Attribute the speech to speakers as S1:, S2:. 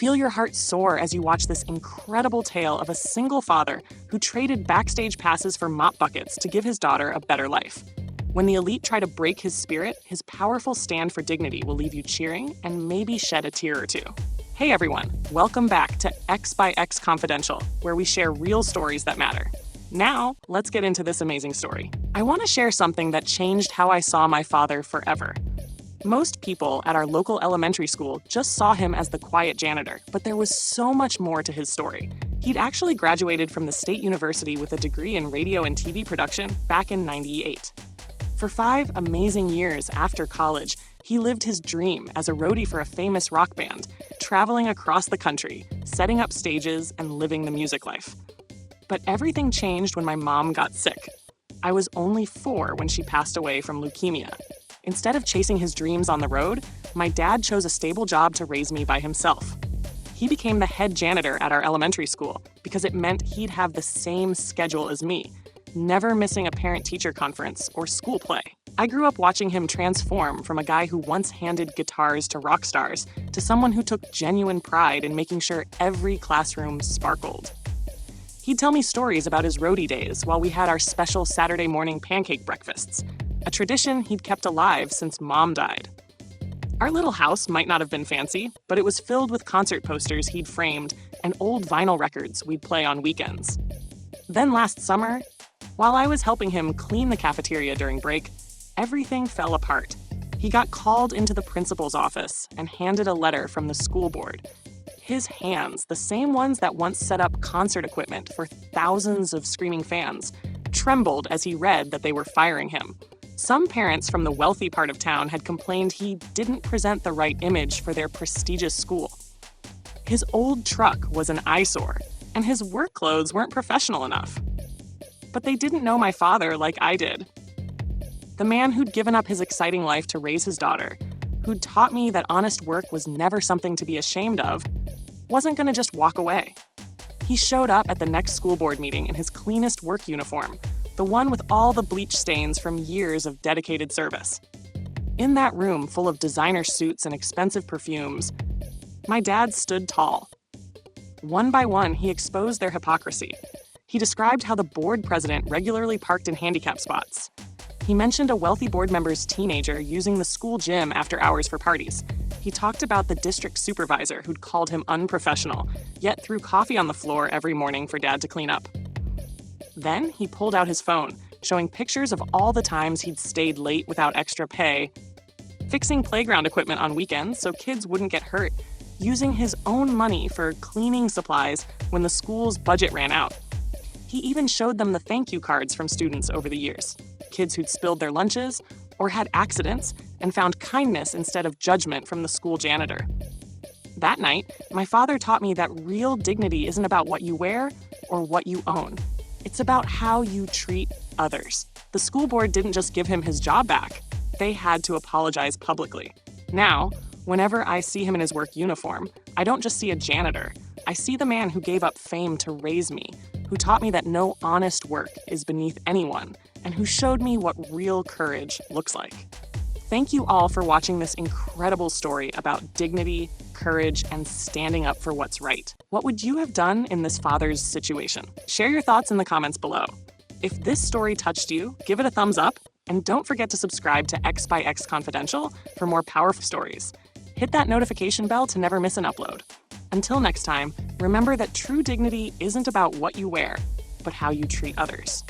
S1: Feel your heart soar as you watch this incredible tale of a single father who traded backstage passes for mop buckets to give his daughter a better life. When the elite try to break his spirit, his powerful stand for dignity will leave you cheering and maybe shed a tear or two. Hey everyone, welcome back to X by X Confidential, where we share real stories that matter. Now, let's get into this amazing story. I want to share something that changed how I saw my father forever. Most people at our local elementary school just saw him as the quiet janitor, but there was so much more to his story. He'd actually graduated from the State University with a degree in radio and TV production back in '98. For 5 amazing years after college, he lived his dream as a roadie for a famous rock band, traveling across the country, setting up stages, and living the music life. But everything changed when my mom got sick. I was only 4 when she passed away from leukemia. Instead of chasing his dreams on the road, my dad chose a stable job to raise me by himself. He became the head janitor at our elementary school because it meant he'd have the same schedule as me, never missing a parent-teacher conference or school play. I grew up watching him transform from a guy who once handed guitars to rock stars to someone who took genuine pride in making sure every classroom sparkled. He'd tell me stories about his roadie days while we had our special Saturday morning pancake breakfasts, a tradition he'd kept alive since Mom died. Our little house might not have been fancy, but it was filled with concert posters he'd framed and old vinyl records we'd play on weekends. Then last summer, while I was helping him clean the cafeteria during break, everything fell apart. He got called into the principal's office and handed a letter from the school board. His hands, the same ones that once set up concert equipment for thousands of screaming fans, trembled as he read that they were firing him. Some parents from the wealthy part of town had complained he didn't present the right image for their prestigious school. His old truck was an eyesore, and his work clothes weren't professional enough. But they didn't know my father like I did. The man who'd given up his exciting life to raise his daughter, who'd taught me that honest work was never something to be ashamed of, wasn't going to just walk away. He showed up at the next school board meeting in his cleanest work uniform, the one with all the bleach stains from years of dedicated service. In that room full of designer suits and expensive perfumes, my dad stood tall. One by one, he exposed their hypocrisy. He described how the board president regularly parked in handicap spots. He mentioned a wealthy board member's teenager using the school gym after hours for parties. He talked about the district supervisor who'd called him unprofessional, yet threw coffee on the floor every morning for Dad to clean up. Then he pulled out his phone, showing pictures of all the times he'd stayed late without extra pay, fixing playground equipment on weekends so kids wouldn't get hurt, using his own money for cleaning supplies when the school's budget ran out. He even showed them the thank you cards from students over the years, kids who'd spilled their lunches or had accidents and found kindness instead of judgment from the school janitor. That night, my father taught me that real dignity isn't about what you wear or what you own. It's about how you treat others. The school board didn't just give him his job back. They had to apologize publicly. Now, whenever I see him in his work uniform, I don't just see a janitor. I see the man who gave up fame to raise me, who taught me that no honest work is beneath anyone, and who showed me what real courage looks like. Thank you all for watching this incredible story about dignity, courage, and standing up for what's right. What would you have done in this father's situation? Share your thoughts in the comments below. If this story touched you, give it a thumbs up, and don't forget to subscribe to X by X Confidential for more powerful stories. Hit that notification bell to never miss an upload. Until next time, remember that true dignity isn't about what you wear, but how you treat others.